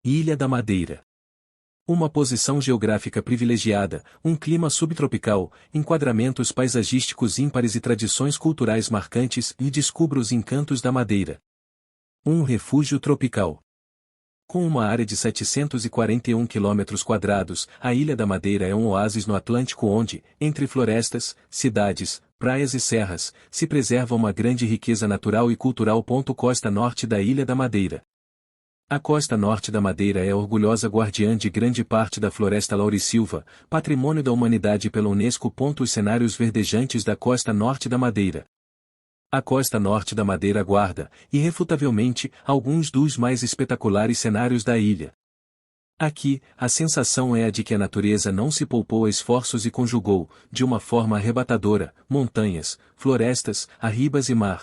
Ilha da Madeira. Uma posição geográfica privilegiada, um clima subtropical, enquadramentos paisagísticos ímpares e tradições culturais marcantes, e descubra os encantos da Madeira. Um refúgio tropical. Com uma área de 741 km², a Ilha da Madeira é um oásis no Atlântico onde, entre florestas, cidades, praias e serras, se preserva uma grande riqueza natural e cultural. Costa norte da Ilha da Madeira. A costa norte da Madeira é a orgulhosa guardiã de grande parte da floresta laurisilva, patrimônio da humanidade pela Unesco. Os cenários verdejantes da costa norte da Madeira. A costa norte da Madeira guarda, irrefutavelmente, alguns dos mais espetaculares cenários da ilha. Aqui, a sensação é a de que a natureza não se poupou a esforços e conjugou, de uma forma arrebatadora, montanhas, florestas, arribas e mar.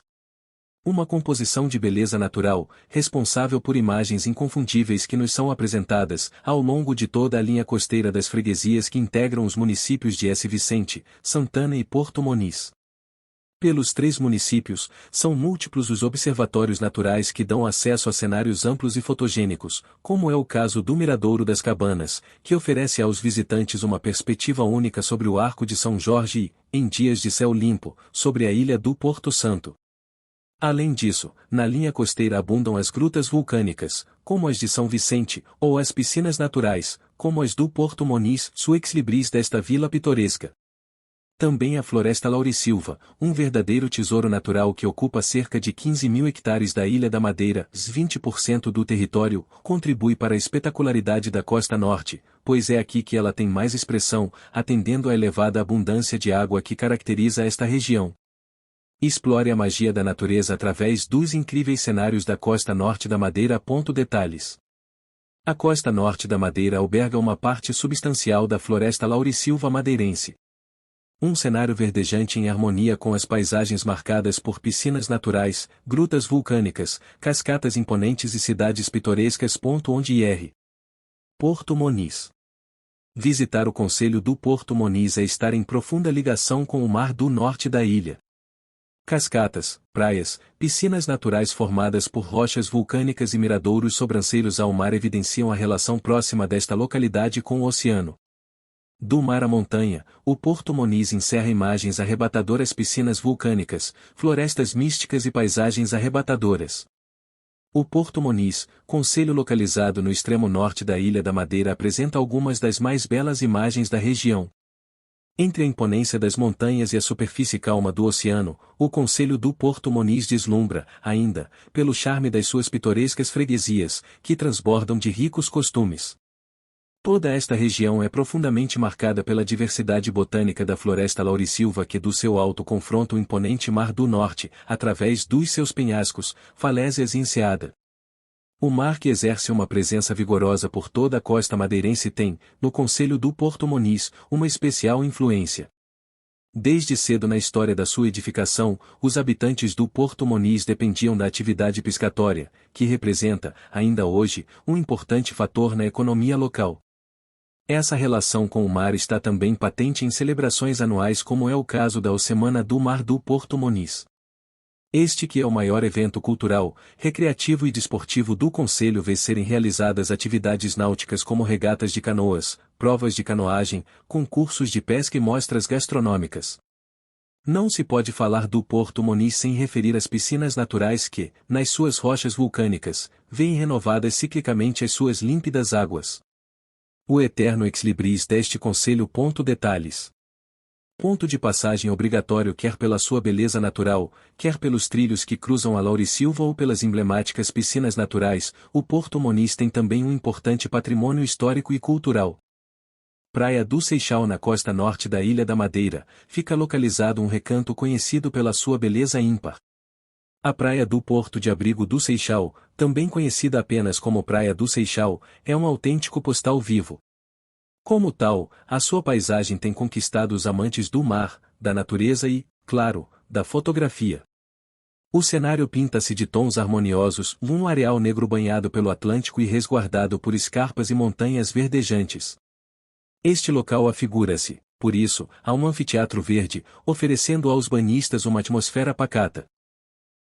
Uma composição de beleza natural, responsável por imagens inconfundíveis que nos são apresentadas, ao longo de toda a linha costeira das freguesias que integram os municípios de S. Vicente, Santana e Porto Moniz. Pelos 3 municípios, são múltiplos os observatórios naturais que dão acesso a cenários amplos e fotogênicos, como é o caso do Miradouro das Cabanas, que oferece aos visitantes uma perspectiva única sobre o Arco de São Jorge e, em dias de céu limpo, sobre a ilha do Porto Santo. Além disso, na linha costeira abundam as grutas vulcânicas, como as de São Vicente, ou as piscinas naturais, como as do Porto Moniz, ex libris desta vila pitoresca. Também a floresta laurisilva, um verdadeiro tesouro natural que ocupa cerca de 15.000 hectares da Ilha da Madeira, 20% do território, contribui para a espetacularidade da costa norte, pois é aqui que ela tem mais expressão, atendendo à elevada abundância de água que caracteriza esta região. Explore a magia da natureza através dos incríveis cenários da costa norte da Madeira. Detalhes. A costa norte da Madeira alberga uma parte substancial da floresta laurisilva madeirense. Um cenário verdejante em harmonia com as paisagens marcadas por piscinas naturais, grutas vulcânicas, cascatas imponentes e cidades pitorescas. Onde ir? Porto Moniz. Visitar o concelho do Porto Moniz é estar em profunda ligação com o mar do norte da ilha. Cascatas, praias, piscinas naturais formadas por rochas vulcânicas e miradouros sobranceiros ao mar evidenciam a relação próxima desta localidade com o oceano. Do mar à montanha, o Porto Moniz encerra imagens arrebatadoras, piscinas vulcânicas, florestas místicas e paisagens arrebatadoras. O Porto Moniz, concelho localizado no extremo norte da Ilha da Madeira, apresenta algumas das mais belas imagens da região. Entre a imponência das montanhas e a superfície calma do oceano, o concelho do Porto Moniz deslumbra, ainda, pelo charme das suas pitorescas freguesias, que transbordam de ricos costumes. Toda esta região é profundamente marcada pela diversidade botânica da floresta laurisilva que do seu alto confronta o imponente Mar do Norte, através dos seus penhascos, falésias e enseada. O mar que exerce uma presença vigorosa por toda a costa madeirense tem, no concelho do Porto Moniz, uma especial influência. Desde cedo na história da sua edificação, os habitantes do Porto Moniz dependiam da atividade pescatória, que representa, ainda hoje, um importante fator na economia local. Essa relação com o mar está também patente em celebrações anuais, como é o caso da Semana do Mar do Porto Moniz. Este que é o maior evento cultural, recreativo e desportivo do concelho, vê serem realizadas atividades náuticas como regatas de canoas, provas de canoagem, concursos de pesca e mostras gastronômicas. Não se pode falar do Porto Moniz sem referir as piscinas naturais que, nas suas rochas vulcânicas, veem renovadas ciclicamente as suas límpidas águas. O eterno ex libris deste concelho. Detalhes. Ponto de passagem obrigatório quer pela sua beleza natural, quer pelos trilhos que cruzam a laurisilva ou pelas emblemáticas piscinas naturais, o Porto Moniz tem também um importante patrimônio histórico e cultural. Praia do Seixal, na costa norte da Ilha da Madeira, fica localizado um recanto conhecido pela sua beleza ímpar. A Praia do Porto de Abrigo do Seixal, também conhecida apenas como Praia do Seixal, é um autêntico postal vivo. Como tal, a sua paisagem tem conquistado os amantes do mar, da natureza e, claro, da fotografia. O cenário pinta-se de tons harmoniosos, um areal negro banhado pelo Atlântico e resguardado por escarpas e montanhas verdejantes. Este local afigura-se, por isso, a um anfiteatro verde, oferecendo aos banhistas uma atmosfera pacata.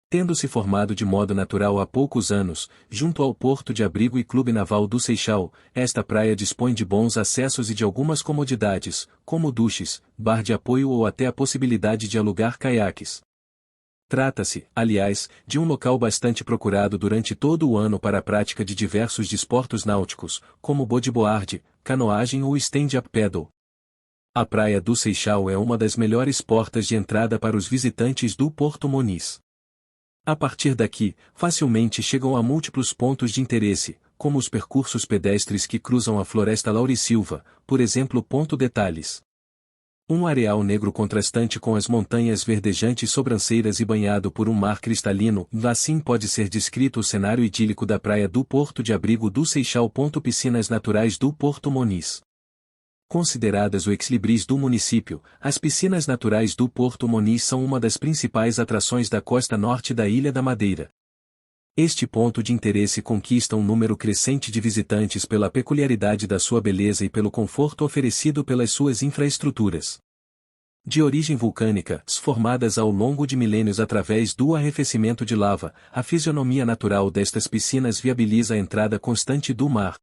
Tendo se formado de modo natural há poucos anos, junto ao Porto de Abrigo e Clube Naval do Seixal, esta praia dispõe de bons acessos e de algumas comodidades, como duches, bar de apoio ou até a possibilidade de alugar caiaques. Trata-se, aliás, de um local bastante procurado durante todo o ano para a prática de diversos desportos náuticos, como bodyboard, canoagem ou stand-up paddle. A Praia do Seixal é uma das melhores portas de entrada para os visitantes do Porto Moniz. A partir daqui, facilmente chegam a múltiplos pontos de interesse, como os percursos pedestres que cruzam a Floresta Laurisilva, por exemplo Ponto Detalhes. Um areal negro contrastante com as montanhas verdejantes sobranceiras e banhado por um mar cristalino, assim pode ser descrito o cenário idílico da praia do Porto de Abrigo do Seixal. Piscinas naturais do Porto Moniz. Consideradas o ex-libris do município, as piscinas naturais do Porto Moniz são uma das principais atrações da costa norte da Ilha da Madeira. Este ponto de interesse conquista um número crescente de visitantes pela peculiaridade da sua beleza e pelo conforto oferecido pelas suas infraestruturas. De origem vulcânica, formadas ao longo de milênios através do arrefecimento de lava, a fisionomia natural destas piscinas viabiliza a entrada constante do mar.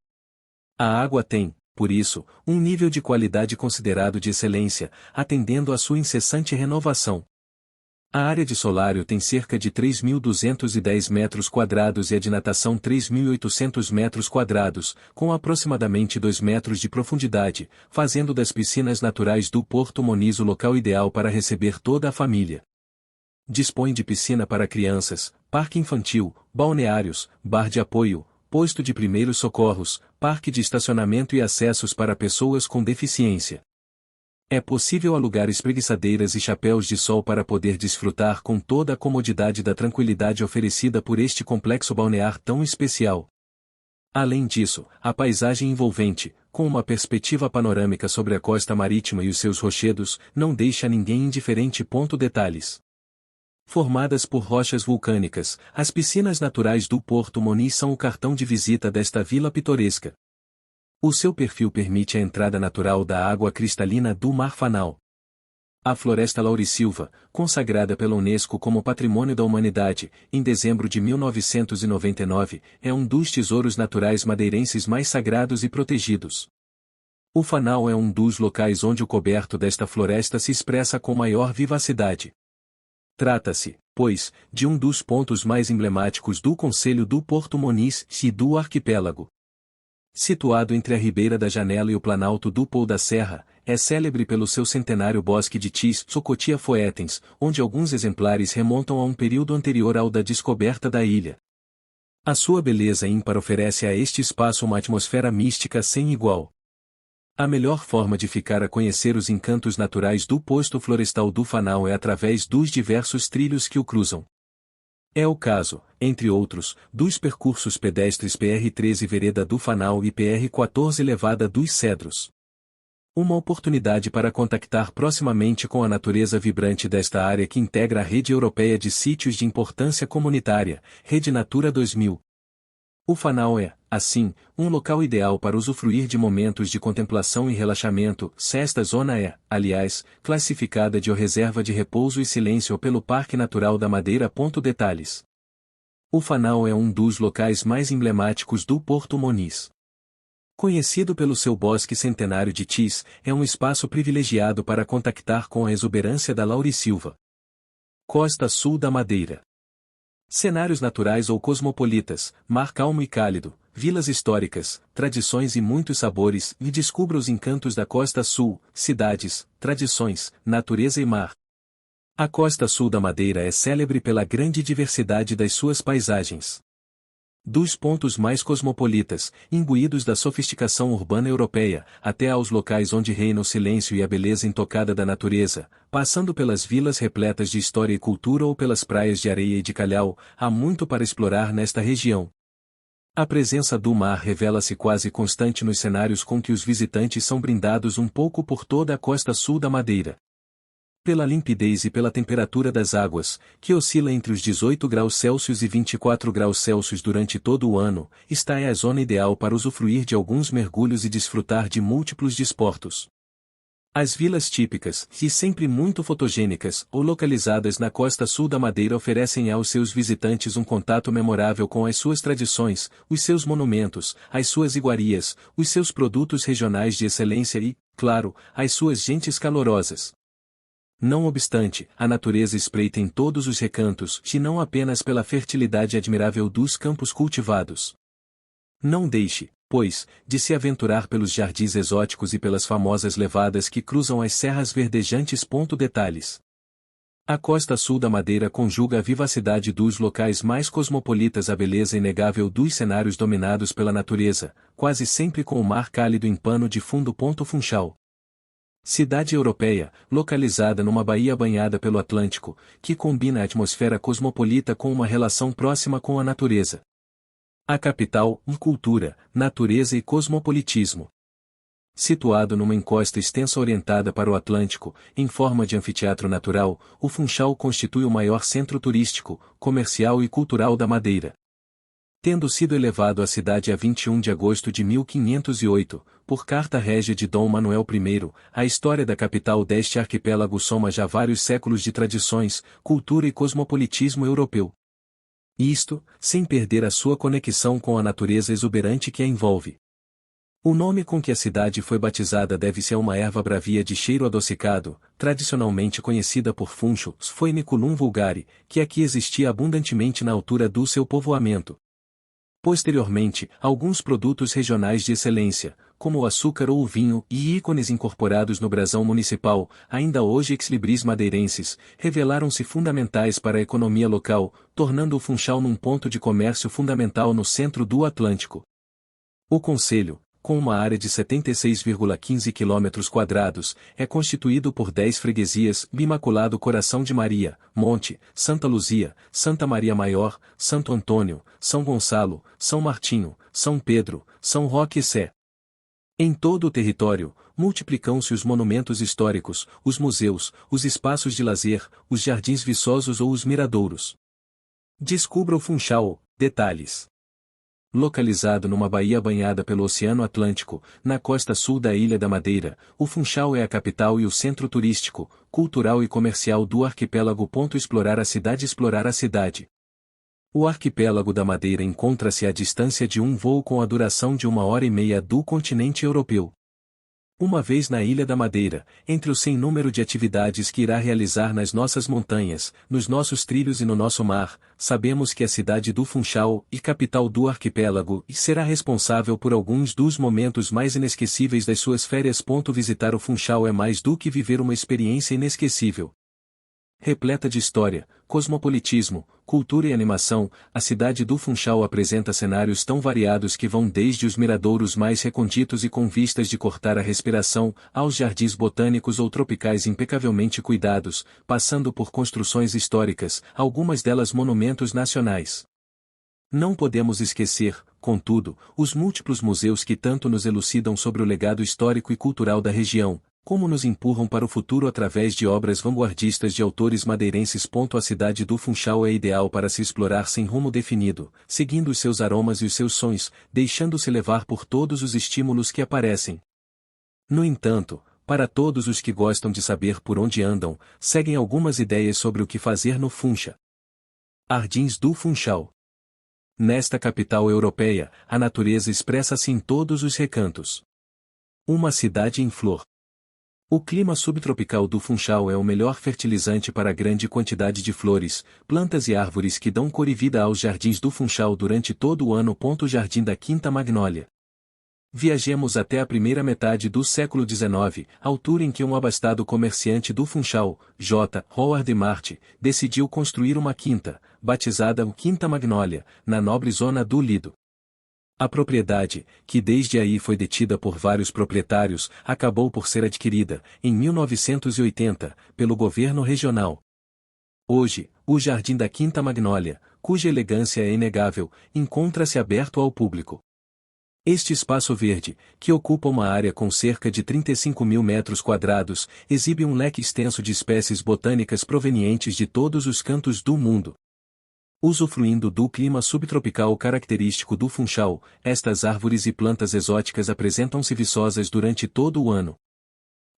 A água tem, por isso, um nível de qualidade considerado de excelência, atendendo à sua incessante renovação. A área de solário tem cerca de 3.210 metros quadrados e a de natação 3.800 metros quadrados, com aproximadamente 2 metros de profundidade, fazendo das piscinas naturais do Porto Moniz o local ideal para receber toda a família. Dispõe de piscina para crianças, parque infantil, balneários, bar de apoio, posto de primeiros socorros, parque de estacionamento e acessos para pessoas com deficiência. É possível alugar espreguiçadeiras e chapéus de sol para poder desfrutar com toda a comodidade da tranquilidade oferecida por este complexo balnear tão especial. Além disso, a paisagem envolvente, com uma perspectiva panorâmica sobre a costa marítima e os seus rochedos, não deixa ninguém indiferente. Detalhes. Formadas por rochas vulcânicas, as piscinas naturais do Porto Moniz são o cartão de visita desta vila pitoresca. O seu perfil permite a entrada natural da água cristalina do Mar Fanal. A Floresta Laurisilva, consagrada pela Unesco como Patrimônio da Humanidade, em dezembro de 1999, é um dos tesouros naturais madeirenses mais sagrados e protegidos. O Fanal é um dos locais onde o coberto desta floresta se expressa com maior vivacidade. Trata-se, pois, de um dos pontos mais emblemáticos do concelho do Porto Moniz e do arquipélago. Situado entre a Ribeira da Janela e o Planalto do Pou da Serra, é célebre pelo seu centenário bosque de Tis Socotia foetens, onde alguns exemplares remontam a um período anterior ao da descoberta da ilha. A sua beleza ímpar oferece a este espaço uma atmosfera mística sem igual. A melhor forma de ficar a conhecer os encantos naturais do posto florestal do Fanal é através dos diversos trilhos que o cruzam. É o caso, entre outros, dos percursos pedestres PR-13 Vereda do Fanal e PR-14 Levada dos Cedros. Uma oportunidade para contactar proximamente com a natureza vibrante desta área que integra a Rede Europeia de Sítios de Importância Comunitária, Rede Natura 2000. O Fanal é, assim, um local ideal para usufruir de momentos de contemplação e relaxamento. Esta zona é, aliás, classificada de reserva de repouso e silêncio pelo Parque Natural da Madeira. Detalhes. O Fanal é um dos locais mais emblemáticos do Porto Moniz. Conhecido pelo seu bosque centenário de Tis, é um espaço privilegiado para contactar com a exuberância da Laurisilva. Costa Sul da Madeira. Cenários naturais ou cosmopolitas, mar calmo e cálido, vilas históricas, tradições e muitos sabores, e descubra os encantos da Costa Sul, cidades, tradições, natureza e mar. A Costa Sul da Madeira é célebre pela grande diversidade das suas paisagens. Dos pontos mais cosmopolitas, imbuídos da sofisticação urbana europeia, até aos locais onde reina o silêncio e a beleza intocada da natureza, passando pelas vilas repletas de história e cultura ou pelas praias de areia e de calhau, há muito para explorar nesta região. A presença do mar revela-se quase constante nos cenários com que os visitantes são brindados um pouco por toda a costa sul da Madeira. Pela limpidez e pela temperatura das águas, que oscila entre os 18 graus Celsius e 24 graus Celsius durante todo o ano, esta é a zona ideal para usufruir de alguns mergulhos e desfrutar de múltiplos desportos. As vilas típicas, e sempre muito fotogênicas, ou localizadas na costa sul da Madeira oferecem aos seus visitantes um contato memorável com as suas tradições, os seus monumentos, as suas iguarias, os seus produtos regionais de excelência e, claro, as suas gentes calorosas. Não obstante, a natureza espreita em todos os recantos, e não apenas pela fertilidade admirável dos campos cultivados. Não deixe, pois, de se aventurar pelos jardins exóticos e pelas famosas levadas que cruzam as serras verdejantes. Detalhes. A costa sul da Madeira conjuga a vivacidade dos locais mais cosmopolitas à beleza inegável dos cenários dominados pela natureza, quase sempre com o mar cálido em pano de fundo. Funchal. Cidade europeia, localizada numa baía banhada pelo Atlântico, que combina a atmosfera cosmopolita com uma relação próxima com a natureza. A capital, cultura, natureza e cosmopolitismo. Situado numa encosta extensa orientada para o Atlântico, em forma de anfiteatro natural, o Funchal constitui o maior centro turístico, comercial e cultural da Madeira. Tendo sido elevado à cidade a 21 de agosto de 1508, por carta régia de Dom Manuel I, a história da capital deste arquipélago soma já vários séculos de tradições, cultura e cosmopolitismo europeu. Isto, sem perder a sua conexão com a natureza exuberante que a envolve. O nome com que a cidade foi batizada deve-se a uma erva bravia de cheiro adocicado, tradicionalmente conhecida por funcho, Phoenicum vulgare, que aqui existia abundantemente na altura do seu povoamento. Posteriormente, alguns produtos regionais de excelência, como o açúcar ou o vinho, e ícones incorporados no brasão municipal, ainda hoje ex-libris madeirenses, revelaram-se fundamentais para a economia local, tornando o Funchal num ponto de comércio fundamental no centro do Atlântico. O concelho, com uma área de 76,15 km², é constituído por 10 freguesias: Imaculado Coração de Maria, Monte, Santa Luzia, Santa Maria Maior, Santo Antônio, São Gonçalo, São Martinho, São Pedro, São Roque e Sé. Em todo o território, multiplicam-se os monumentos históricos, os museus, os espaços de lazer, os jardins viçosos ou os miradouros. Descubra o Funchal. Detalhes. Localizado numa baía banhada pelo Oceano Atlântico, na costa sul da Ilha da Madeira, o Funchal é a capital e o centro turístico, cultural e comercial do arquipélago. Explorar a cidade. O arquipélago da Madeira encontra-se à distância de um voo com a duração de 1h30 do continente europeu. Uma vez na Ilha da Madeira, entre o sem número de atividades que irá realizar nas nossas montanhas, nos nossos trilhos e no nosso mar, sabemos que a cidade do Funchal, e capital do arquipélago, será responsável por alguns dos momentos mais inesquecíveis das suas férias. Visitar o Funchal é mais do que viver uma experiência inesquecível. Repleta de história, cosmopolitismo, cultura e animação, a cidade do Funchal apresenta cenários tão variados que vão desde os miradouros mais recônditos e com vistas de cortar a respiração, aos jardins botânicos ou tropicais impecavelmente cuidados, passando por construções históricas, algumas delas monumentos nacionais. Não podemos esquecer, contudo, os múltiplos museus que tanto nos elucidam sobre o legado histórico e cultural da região, como nos empurram para o futuro através de obras vanguardistas de autores madeirenses. A cidade do Funchal é ideal para se explorar sem rumo definido, seguindo os seus aromas e os seus sons, deixando-se levar por todos os estímulos que aparecem. No entanto, para todos os que gostam de saber por onde andam, seguem algumas ideias sobre o que fazer no Funcha. Jardins do Funchal. Nesta capital europeia, a natureza expressa-se em todos os recantos. Uma cidade em flor. O clima subtropical do Funchal é o melhor fertilizante para a grande quantidade de flores, plantas e árvores que dão cor e vida aos jardins do Funchal durante todo o ano. Jardim da Quinta Magnólia. Viajemos até a primeira metade do século XIX, altura em que um abastado comerciante do Funchal, J. Howard Martin, decidiu construir uma quinta, batizada Quinta Magnólia, na nobre zona do Lido. A propriedade, que desde aí foi detida por vários proprietários, acabou por ser adquirida, em 1980, pelo governo regional. Hoje, o Jardim da Quinta Magnólia, cuja elegância é inegável, encontra-se aberto ao público. Este espaço verde, que ocupa uma área com cerca de 35.000 m², exibe um leque extenso de espécies botânicas provenientes de todos os cantos do mundo. Usufruindo do clima subtropical característico do Funchal, estas árvores e plantas exóticas apresentam-se viçosas durante todo o ano.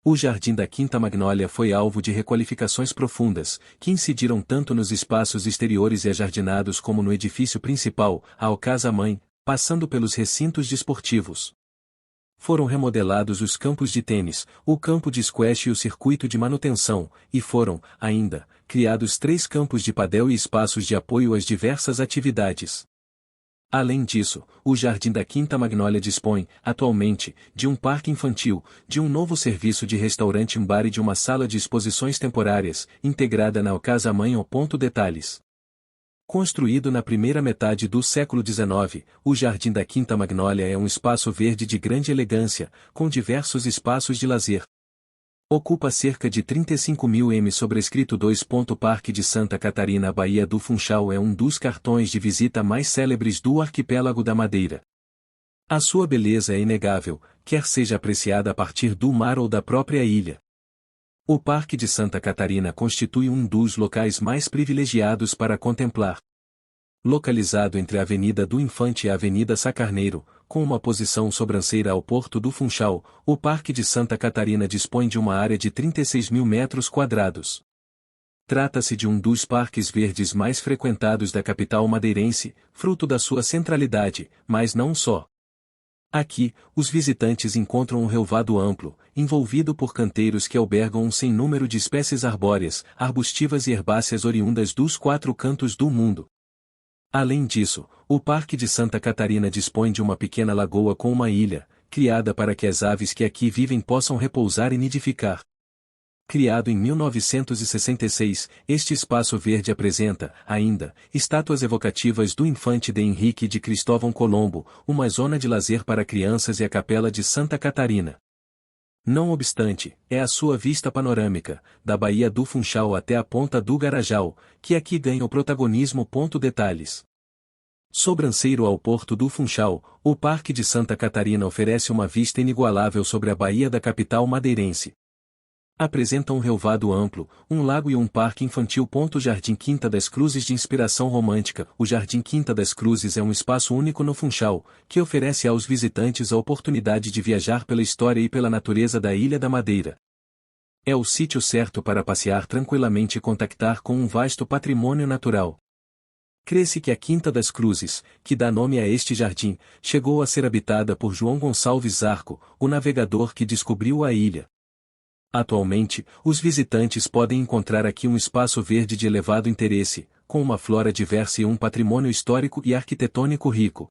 O Jardim da Quinta Magnólia foi alvo de requalificações profundas, que incidiram tanto nos espaços exteriores e ajardinados como no edifício principal, a Alcázar-Mãe, passando pelos recintos desportivos. Foram remodelados os campos de tênis, o campo de squash e o circuito de manutenção, e foram, ainda, criados 3 campos de padel e espaços de apoio às diversas atividades. Além disso, o Jardim da Quinta Magnólia dispõe, atualmente, de um parque infantil, de um novo serviço de restaurante-bar e de uma sala de exposições temporárias, integrada na Alcázar-Mãe ao ponto detalhes. Construído na primeira metade do século XIX, o Jardim da Quinta Magnólia é um espaço verde de grande elegância, com diversos espaços de lazer. Ocupa cerca de 35.000 m sobrescrito 2. Parque de Santa Catarina. A Baía do Funchal é um dos cartões de visita mais célebres do arquipélago da Madeira. A sua beleza é inegável, quer seja apreciada a partir do mar ou da própria ilha. O Parque de Santa Catarina constitui um dos locais mais privilegiados para contemplar. Localizado entre a Avenida do Infante e a Avenida Sacarneiro, com uma posição sobranceira ao Porto do Funchal, o Parque de Santa Catarina dispõe de uma área de 36.000 metros quadrados. Trata-se de um dos parques verdes mais frequentados da capital madeirense, fruto da sua centralidade, mas não só. Aqui, os visitantes encontram um relvado amplo, envolvido por canteiros que albergam um sem número de espécies arbóreas, arbustivas e herbáceas oriundas dos 4 cantos do mundo. Além disso, o Parque de Santa Catarina dispõe de uma pequena lagoa com uma ilha, criada para que as aves que aqui vivem possam repousar e nidificar. Criado em 1966, este espaço verde apresenta, ainda, estátuas evocativas do infante de Henrique e de Cristóvão Colombo, uma zona de lazer para crianças e a Capela de Santa Catarina. Não obstante, é a sua vista panorâmica, da Baía do Funchal até a Ponta do Garajal, que aqui ganha o protagonismo. Detalhes. Sobranceiro ao Porto do Funchal, o Parque de Santa Catarina oferece uma vista inigualável sobre a Baía da capital madeirense. Apresenta um relvado amplo, um lago e um parque infantil. Jardim Quinta das Cruzes de inspiração romântica. O Jardim Quinta das Cruzes é um espaço único no Funchal, que oferece aos visitantes a oportunidade de viajar pela história e pela natureza da Ilha da Madeira. É o sítio certo para passear tranquilamente e contactar com um vasto patrimônio natural. Crê-se que a Quinta das Cruzes, que dá nome a este jardim, chegou a ser habitada por João Gonçalves Zarco, o navegador que descobriu a ilha. Atualmente, os visitantes podem encontrar aqui um espaço verde de elevado interesse, com uma flora diversa e um patrimônio histórico e arquitetônico rico.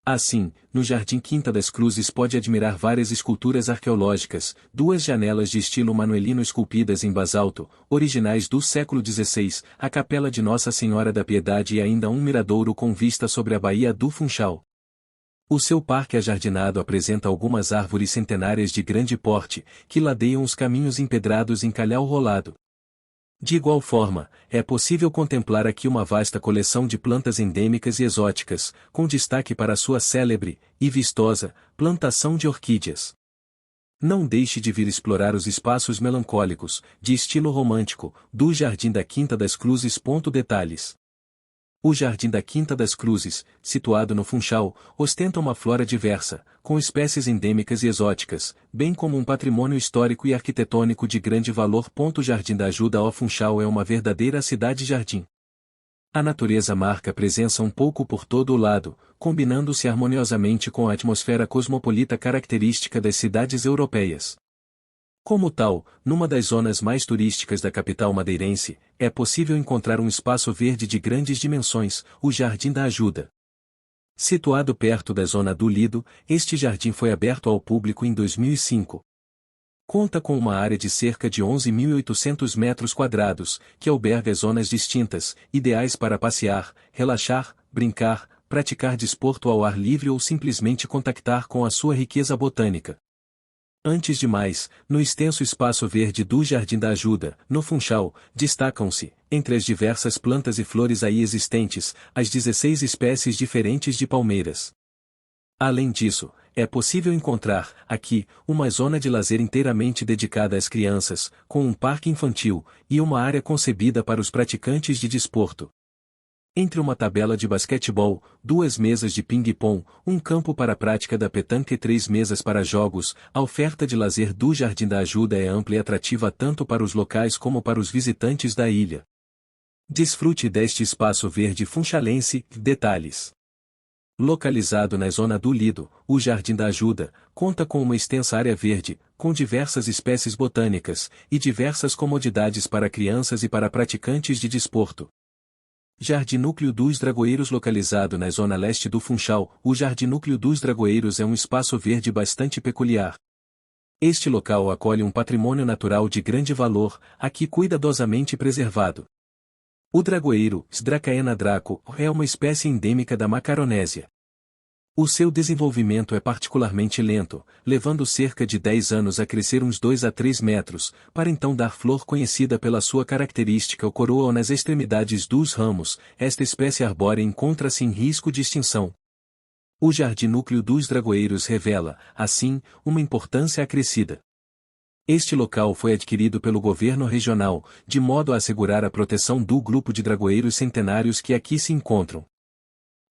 Assim, no Jardim Quinta das Cruzes pode admirar várias esculturas arqueológicas, 2 janelas de estilo manuelino esculpidas em basalto, originais do século XVI, a Capela de Nossa Senhora da Piedade e ainda um miradouro com vista sobre a Baía do Funchal. O seu parque ajardinado apresenta algumas árvores centenárias de grande porte, que ladeiam os caminhos empedrados em calhau rolado. De igual forma, é possível contemplar aqui uma vasta coleção de plantas endêmicas e exóticas, com destaque para a sua célebre e vistosa plantação de orquídeas. Não deixe de vir explorar os espaços melancólicos, de estilo romântico, do Jardim da Quinta das Cruzes. Detalhes. O Jardim da Quinta das Cruzes, situado no Funchal, ostenta uma flora diversa, com espécies endêmicas e exóticas, bem como um patrimônio histórico e arquitetônico de grande valor. Jardim da Ajuda ao Funchal é uma verdadeira cidade-jardim. A natureza marca presença um pouco por todo o lado, combinando-se harmoniosamente com a atmosfera cosmopolita característica das cidades europeias. Como tal, numa das zonas mais turísticas da capital madeirense, é possível encontrar um espaço verde de grandes dimensões, o Jardim da Ajuda. Situado perto da zona do Lido, este jardim foi aberto ao público em 2005. Conta com uma área de cerca de 11.800 metros quadrados, que alberga zonas distintas, ideais para passear, relaxar, brincar, praticar desporto ao ar livre ou simplesmente contactar com a sua riqueza botânica. Antes de mais, no extenso espaço verde do Jardim da Ajuda, no Funchal, destacam-se, entre as diversas plantas e flores aí existentes, as 16 espécies diferentes de palmeiras. Além disso, é possível encontrar, aqui, uma zona de lazer inteiramente dedicada às crianças, com um parque infantil, e uma área concebida para os praticantes de desporto. Entre uma tabela de basquetebol, 2 mesas de ping-pong, um campo para a prática da petanque e 3 mesas para jogos, a oferta de lazer do Jardim da Ajuda é ampla e atrativa tanto para os locais como para os visitantes da ilha. Desfrute deste espaço verde funchalense. Detalhes. Localizado na zona do Lido, o Jardim da Ajuda conta com uma extensa área verde, com diversas espécies botânicas, e diversas comodidades para crianças e para praticantes de desporto. Jardim Núcleo dos Dragoeiros. Localizado na zona leste do Funchal, o Jardim Núcleo dos Dragoeiros é um espaço verde bastante peculiar. Este local acolhe um patrimônio natural de grande valor, aqui cuidadosamente preservado. O dragoeiro, Dracaena draco, é uma espécie endêmica da Macaronésia. O seu desenvolvimento é particularmente lento, levando cerca de 10 anos a crescer uns 2 a 3 metros, para então dar flor conhecida pela sua característica coroa nas extremidades dos ramos. Esta espécie arbórea encontra-se em risco de extinção. O Jardim Núcleo dos Dragoeiros revela, assim, uma importância acrescida. Este local foi adquirido pelo governo regional, de modo a assegurar a proteção do grupo de dragoeiros centenários que aqui se encontram.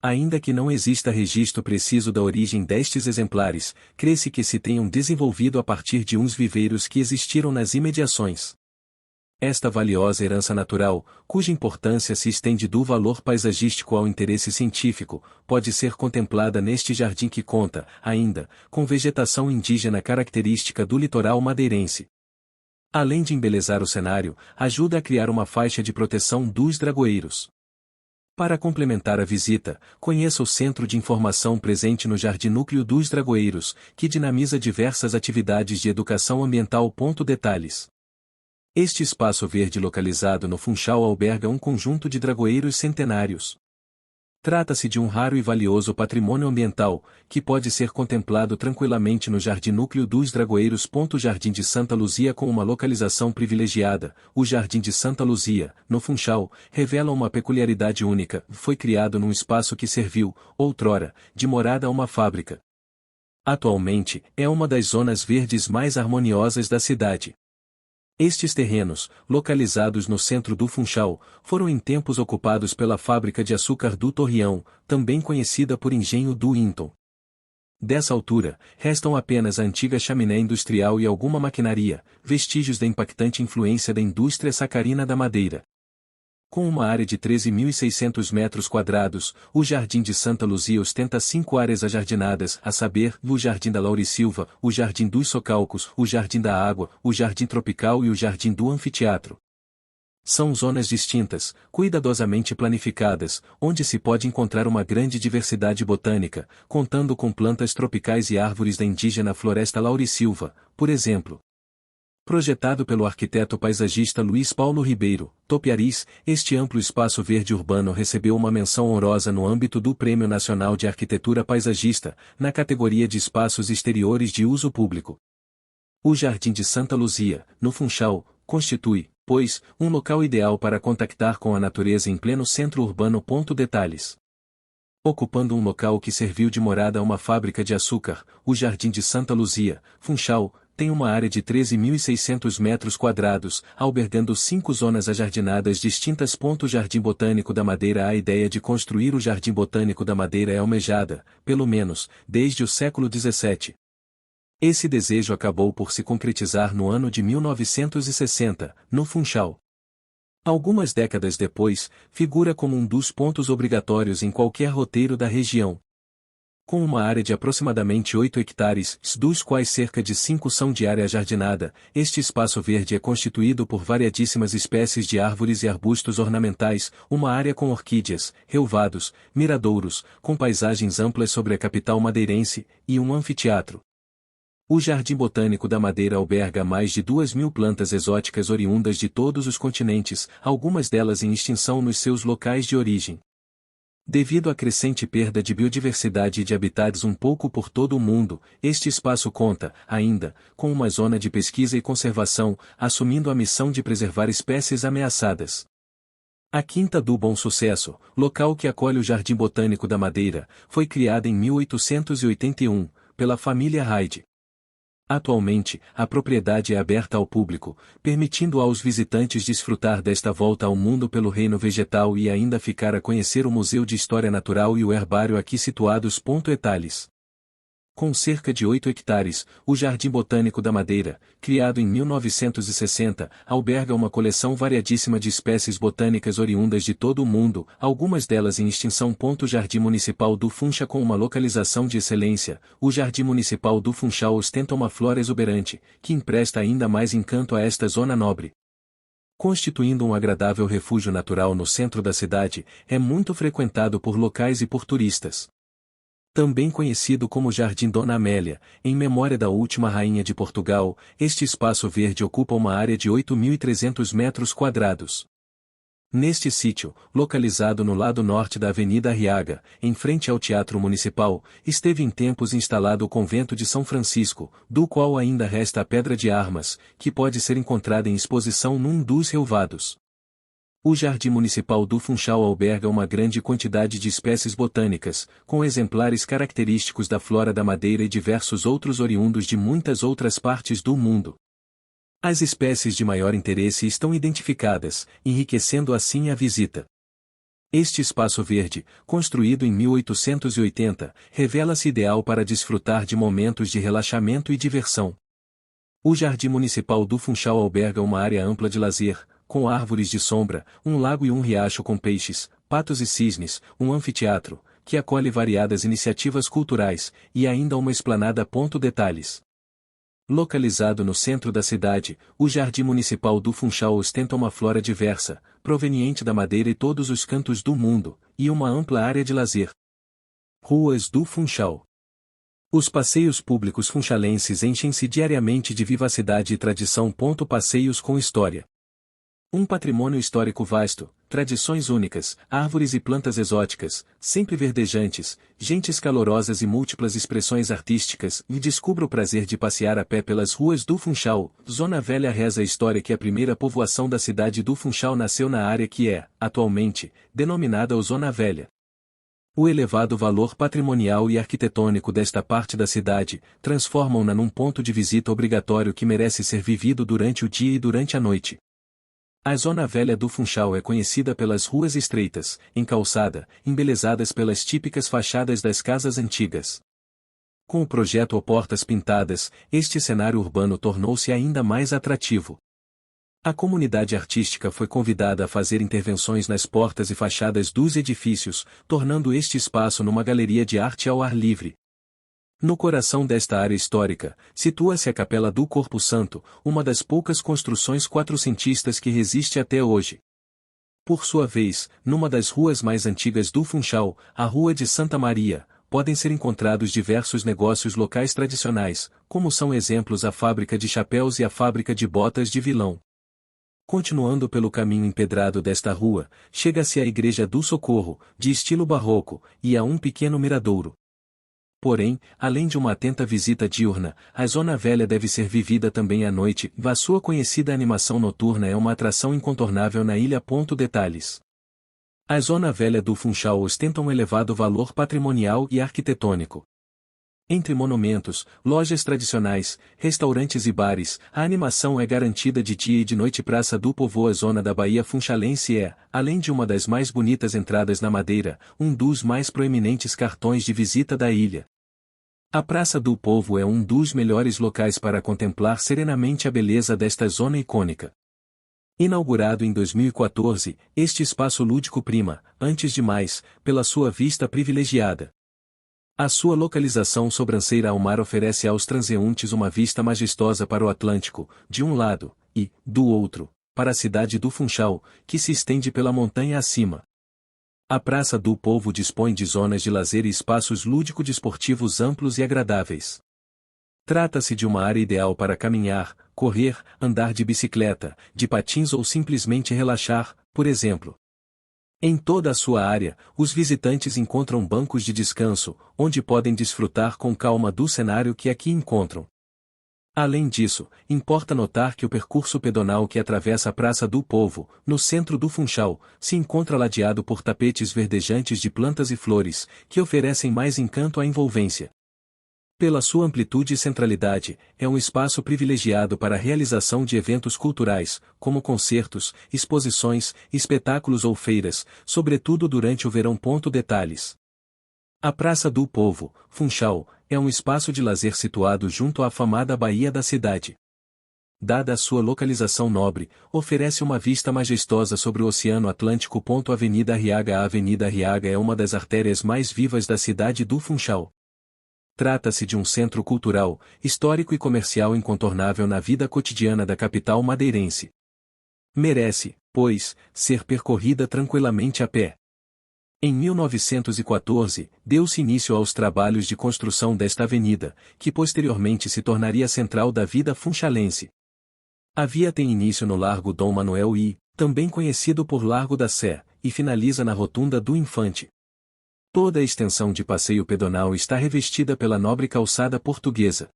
Ainda que não exista registro preciso da origem destes exemplares, crê-se que se tenham desenvolvido a partir de uns viveiros que existiram nas imediações. Esta valiosa herança natural, cuja importância se estende do valor paisagístico ao interesse científico, pode ser contemplada neste jardim que conta, ainda, com vegetação indígena característica do litoral madeirense. Além de embelezar o cenário, ajuda a criar uma faixa de proteção dos dragoeiros. Para complementar a visita, conheça o Centro de Informação presente no Jardim Núcleo dos Dragoeiros, que dinamiza diversas atividades de educação ambiental. Detalhes. Este espaço verde localizado no Funchal alberga um conjunto de dragoeiros centenários. Trata-se de um raro e valioso patrimônio ambiental, que pode ser contemplado tranquilamente no Jardim Núcleo dos Dragoeiros. Jardim de Santa Luzia. Com uma localização privilegiada, o Jardim de Santa Luzia, no Funchal, revela uma peculiaridade única. Foi criado num espaço que serviu, outrora, de morada a uma fábrica. Atualmente, é uma das zonas verdes mais harmoniosas da cidade. Estes terrenos, localizados no centro do Funchal, foram em tempos ocupados pela fábrica de açúcar do Torreão, também conhecida por Engenho do Hinton. Dessa altura, restam apenas a antiga chaminé industrial e alguma maquinaria, vestígios da impactante influência da indústria sacarina da madeira. Com uma área de 13.600 metros quadrados, o Jardim de Santa Luzia ostenta 5 áreas ajardinadas, a saber, o Jardim da Laurisilva, o Jardim dos Socalcos, o Jardim da Água, o Jardim Tropical e o Jardim do Anfiteatro. São zonas distintas, cuidadosamente planificadas, onde se pode encontrar uma grande diversidade botânica, contando com plantas tropicais e árvores da indígena floresta Laurisilva, por exemplo. Projetado pelo arquiteto paisagista Luiz Paulo Ribeiro, Topiaris, este amplo espaço verde urbano recebeu uma menção honrosa no âmbito do Prêmio Nacional de Arquitetura Paisagista, na categoria de espaços exteriores de uso público. O Jardim de Santa Luzia, no Funchal, constitui, pois, um local ideal para contactar com a natureza em pleno centro urbano. Detalhes. Ocupando um local que serviu de morada a uma fábrica de açúcar, o Jardim de Santa Luzia, Funchal, tem uma área de 13.600 metros quadrados, albergando 5 zonas ajardinadas distintas. Jardim Botânico da Madeira. A ideia de construir o Jardim Botânico da Madeira é almejada, pelo menos, desde o século XVII. Esse desejo acabou por se concretizar no ano de 1960, no Funchal. Algumas décadas depois, figura como um dos pontos obrigatórios em qualquer roteiro da região. Com uma área de aproximadamente 8 hectares, dos quais cerca de 5 são de área jardinada, este espaço verde é constituído por variadíssimas espécies de árvores e arbustos ornamentais, uma área com orquídeas, relvados, miradouros, com paisagens amplas sobre a capital madeirense, e um anfiteatro. O Jardim Botânico da Madeira alberga mais de 2.000 plantas exóticas oriundas de todos os continentes, algumas delas em extinção nos seus locais de origem. Devido à crescente perda de biodiversidade e de habitats um pouco por todo o mundo, este espaço conta, ainda, com uma zona de pesquisa e conservação, assumindo a missão de preservar espécies ameaçadas. A Quinta do Bom Sucesso, local que acolhe o Jardim Botânico da Madeira, foi criada em 1881, pela família Hyde. Atualmente, a propriedade é aberta ao público, permitindo aos visitantes desfrutar desta volta ao mundo pelo reino vegetal e ainda ficar a conhecer o Museu de História Natural e o herbário aqui situados. Etales. Com cerca de 8 hectares, o Jardim Botânico da Madeira, criado em 1960, alberga uma coleção variadíssima de espécies botânicas oriundas de todo o mundo, algumas delas em extinção. O Jardim Municipal do Funchal, com uma localização de excelência, o Jardim Municipal do Funchal ostenta uma flora exuberante, que empresta ainda mais encanto a esta zona nobre. Constituindo um agradável refúgio natural no centro da cidade, é muito frequentado por locais e por turistas. Também conhecido como Jardim Dona Amélia, em memória da última rainha de Portugal, este espaço verde ocupa uma área de 8.300 metros quadrados. Neste sítio, localizado no lado norte da Avenida Arriaga, em frente ao Teatro Municipal, esteve em tempos instalado o Convento de São Francisco, do qual ainda resta a Pedra de Armas, que pode ser encontrada em exposição num dos relvados. O Jardim Municipal do Funchal alberga uma grande quantidade de espécies botânicas, com exemplares característicos da flora da Madeira e diversos outros oriundos de muitas outras partes do mundo. As espécies de maior interesse estão identificadas, enriquecendo assim a visita. Este espaço verde, construído em 1880, revela-se ideal para desfrutar de momentos de relaxamento e diversão. O Jardim Municipal do Funchal alberga uma área ampla de lazer, com árvores de sombra, um lago e um riacho com peixes, patos e cisnes, um anfiteatro, que acolhe variadas iniciativas culturais, e ainda uma esplanada. Detalhes. Localizado no centro da cidade, o Jardim Municipal do Funchal ostenta uma flora diversa, proveniente da Madeira e todos os cantos do mundo, e uma ampla área de lazer. Ruas do Funchal. Os passeios públicos funchalenses enchem-se diariamente de vivacidade e tradição. Passeios com história. Um patrimônio histórico vasto, tradições únicas, árvores e plantas exóticas, sempre verdejantes, gentes calorosas e múltiplas expressões artísticas, e descubra o prazer de passear a pé pelas ruas do Funchal. Zona Velha. Reza a história que a primeira povoação da cidade do Funchal nasceu na área que é, atualmente, denominada Zona Velha. O elevado valor patrimonial e arquitetônico desta parte da cidade, transformam-na num ponto de visita obrigatório que merece ser vivido durante o dia e durante a noite. A Zona Velha do Funchal é conhecida pelas ruas estreitas, em calçada, embelezadas pelas típicas fachadas das casas antigas. Com o projeto Portas Pintadas, este cenário urbano tornou-se ainda mais atrativo. A comunidade artística foi convidada a fazer intervenções nas portas e fachadas dos edifícios, tornando este espaço numa galeria de arte ao ar livre. No coração desta área histórica, situa-se a Capela do Corpo Santo, uma das poucas construções quatrocentistas que resiste até hoje. Por sua vez, numa das ruas mais antigas do Funchal, a Rua de Santa Maria, podem ser encontrados diversos negócios locais tradicionais, como são exemplos a Fábrica de Chapéus e a Fábrica de Botas de Vilão. Continuando pelo caminho empedrado desta rua, chega-se à Igreja do Socorro, de estilo barroco, e a um pequeno miradouro. Porém, além de uma atenta visita diurna, a Zona Velha deve ser vivida também à noite, e a sua conhecida animação noturna é uma atração incontornável na ilha. Detalhes. A Zona Velha do Funchal ostenta um elevado valor patrimonial e arquitetônico. Entre monumentos, lojas tradicionais, restaurantes e bares, a animação é garantida de dia e de noite. Praça do Povo. A zona da Baía Funchalense é, além de uma das mais bonitas entradas na Madeira, um dos mais proeminentes cartões de visita da ilha. A Praça do Povo é um dos melhores locais para contemplar serenamente a beleza desta zona icônica. Inaugurado em 2014, este espaço lúdico prima, antes de mais, pela sua vista privilegiada. A sua localização sobranceira ao mar oferece aos transeuntes uma vista majestosa para o Atlântico, de um lado, e, do outro, para a cidade do Funchal, que se estende pela montanha acima. A Praça do Povo dispõe de zonas de lazer e espaços lúdico-desportivos amplos e agradáveis. Trata-se de uma área ideal para caminhar, correr, andar de bicicleta, de patins ou simplesmente relaxar, por exemplo. Em toda a sua área, os visitantes encontram bancos de descanso, onde podem desfrutar com calma do cenário que aqui encontram. Além disso, importa notar que o percurso pedonal que atravessa a Praça do Povo, no centro do Funchal, se encontra ladeado por tapetes verdejantes de plantas e flores, que oferecem mais encanto à envolvência. Pela sua amplitude e centralidade, é um espaço privilegiado para a realização de eventos culturais, como concertos, exposições, espetáculos ou feiras, sobretudo durante o verão. Detalhes. A Praça do Povo, Funchal, é um espaço de lazer situado junto à afamada Baía da cidade. Dada a sua localização nobre, oferece uma vista majestosa sobre o Oceano Atlântico. Avenida Arriaga. A Avenida Arriaga é uma das artérias mais vivas da cidade do Funchal. Trata-se de um centro cultural, histórico e comercial incontornável na vida cotidiana da capital madeirense. Merece, pois, ser percorrida tranquilamente a pé. Em 1914, deu-se início aos trabalhos de construção desta avenida, que posteriormente se tornaria central da vida funchalense. A via tem início no Largo Dom Manuel I, também conhecido por Largo da Sé, e finaliza na Rotunda do Infante. Toda a extensão de passeio pedonal está revestida pela nobre calçada portuguesa.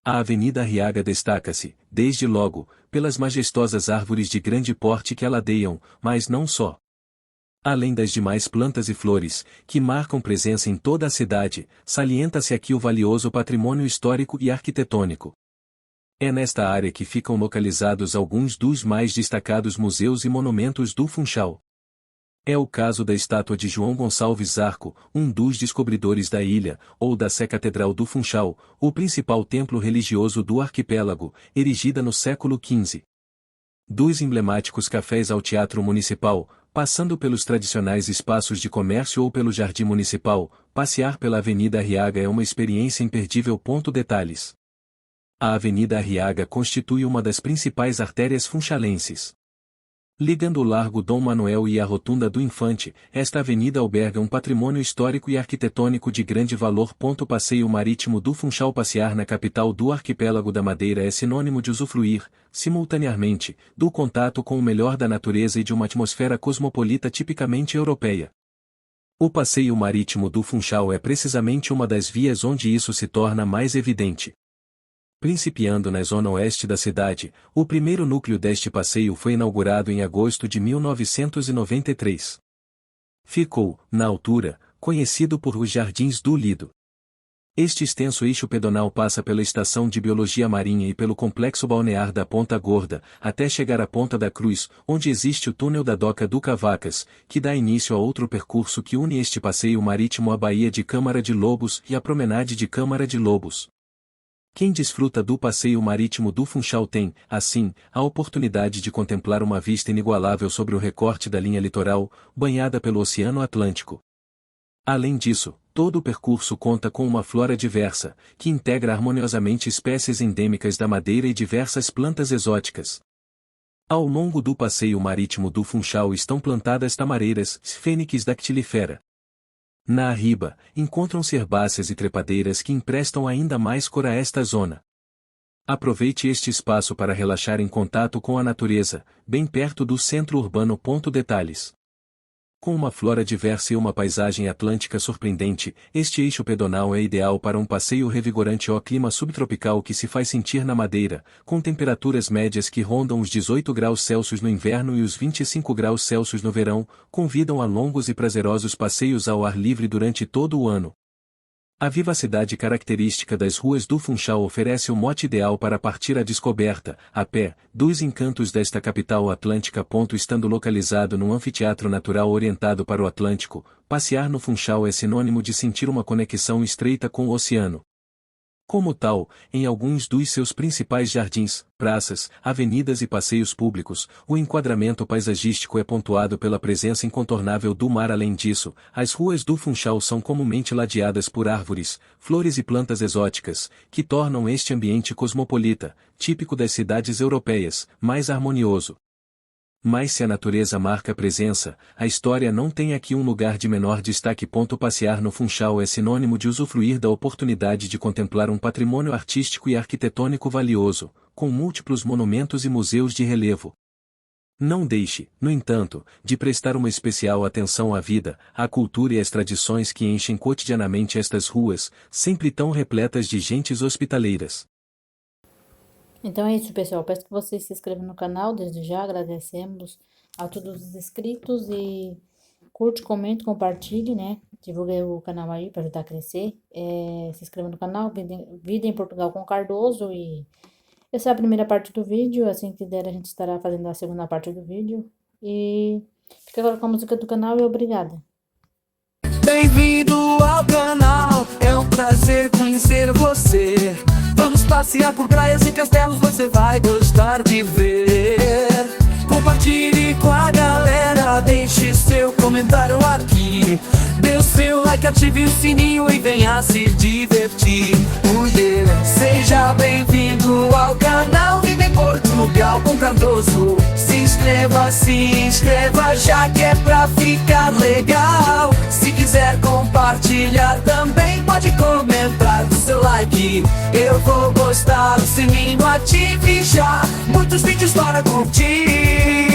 A Avenida Arriaga destaca-se, desde logo, pelas majestosas árvores de grande porte que a ladeiam, mas não só. Além das demais plantas e flores, que marcam presença em toda a cidade, salienta-se aqui o valioso patrimônio histórico e arquitetônico. É nesta área que ficam localizados alguns dos mais destacados museus e monumentos do Funchal. É o caso da estátua de João Gonçalves Zarco, um dos descobridores da ilha, ou da Sé Catedral do Funchal, o principal templo religioso do arquipélago, erigida no século XV. Dos emblemáticos cafés ao Teatro Municipal, passando pelos tradicionais espaços de comércio ou pelo Jardim Municipal, passear pela Avenida Arriaga é uma experiência imperdível. Detalhes. A Avenida Arriaga constitui uma das principais artérias funchalenses. Ligando o Largo Dom Manuel e a Rotunda do Infante, esta avenida alberga um patrimônio histórico e arquitetônico de grande valor. Passeio marítimo do Funchal. Passear na capital do arquipélago da Madeira é sinônimo de usufruir, simultaneamente, do contato com o melhor da natureza e de uma atmosfera cosmopolita tipicamente europeia. O passeio marítimo do Funchal é precisamente uma das vias onde isso se torna mais evidente. Principiando na zona oeste da cidade, o primeiro núcleo deste passeio foi inaugurado em agosto de 1993. Ficou, na altura, conhecido por os Jardins do Lido. Este extenso eixo pedonal passa pela Estação de Biologia Marinha e pelo complexo balnear da Ponta Gorda, até chegar à Ponta da Cruz, onde existe o túnel da Doca do Cavacas, que dá início a outro percurso que une este passeio marítimo à Baía de Câmara de Lobos e à Promenade de Câmara de Lobos. Quem desfruta do passeio marítimo do Funchal tem, assim, a oportunidade de contemplar uma vista inigualável sobre o recorte da linha litoral, banhada pelo Oceano Atlântico. Além disso, todo o percurso conta com uma flora diversa, que integra harmoniosamente espécies endêmicas da Madeira e diversas plantas exóticas. Ao longo do passeio marítimo do Funchal estão plantadas tamareiras, Phoenix dactilifera. Na arriba, encontram-se herbáceas e trepadeiras que emprestam ainda mais cor a esta zona. Aproveite este espaço para relaxar em contato com a natureza, bem perto do centro urbano. Detalhes. Com uma flora diversa e uma paisagem atlântica surpreendente, este eixo pedonal é ideal para um passeio revigorante ao clima subtropical que se faz sentir na Madeira, com temperaturas médias que rondam os 18 graus Celsius no inverno e os 25 graus Celsius no verão, convidam a longos e prazerosos passeios ao ar livre durante todo o ano. A vivacidade característica das ruas do Funchal oferece o mote ideal para partir à descoberta, a pé, dos encantos desta capital atlântica. Estando localizado num anfiteatro natural orientado para o Atlântico, passear no Funchal é sinônimo de sentir uma conexão estreita com o oceano. Como tal, em alguns dos seus principais jardins, praças, avenidas e passeios públicos, o enquadramento paisagístico é pontuado pela presença incontornável do mar. Além disso, as ruas do Funchal são comumente ladeadas por árvores, flores e plantas exóticas, que tornam este ambiente cosmopolita, típico das cidades europeias, mais harmonioso. Mas se a natureza marca presença, a história não tem aqui um lugar de menor destaque. Passear no Funchal é sinônimo de usufruir da oportunidade de contemplar um patrimônio artístico e arquitetônico valioso, com múltiplos monumentos e museus de relevo. Não deixe, no entanto, de prestar uma especial atenção à vida, à cultura e às tradições que enchem cotidianamente estas ruas, sempre tão repletas de gentes hospitaleiras. Então é isso, pessoal. Peço que vocês se inscrevam no canal. Desde já agradecemos a todos os inscritos e curte, comente, compartilhe, né? Divulgue o canal aí para ajudar a crescer. Se inscreva no canal, Vida em Portugal com Cardoso. E essa é a primeira parte do vídeo. Assim que der, a gente estará fazendo a segunda parte do vídeo. E fica agora com a música do canal e obrigada. Bem-vindo ao canal, é um prazer conhecer você. Vamos passear por praias e castelos, você vai gostar de ver. Compartilhe com a galera, deixe seu comentário aqui. Dê o seu like, ative o sininho e venha se divertir. Seja bem-vindo ao canal Vida em Portugal com Cardoso. Se inscreva já que é pra ficar legal. Se quiser compartilhar também pode comentar com seu like. Eu vou gostar, o sininho ative já. Muitos vídeos para curtir.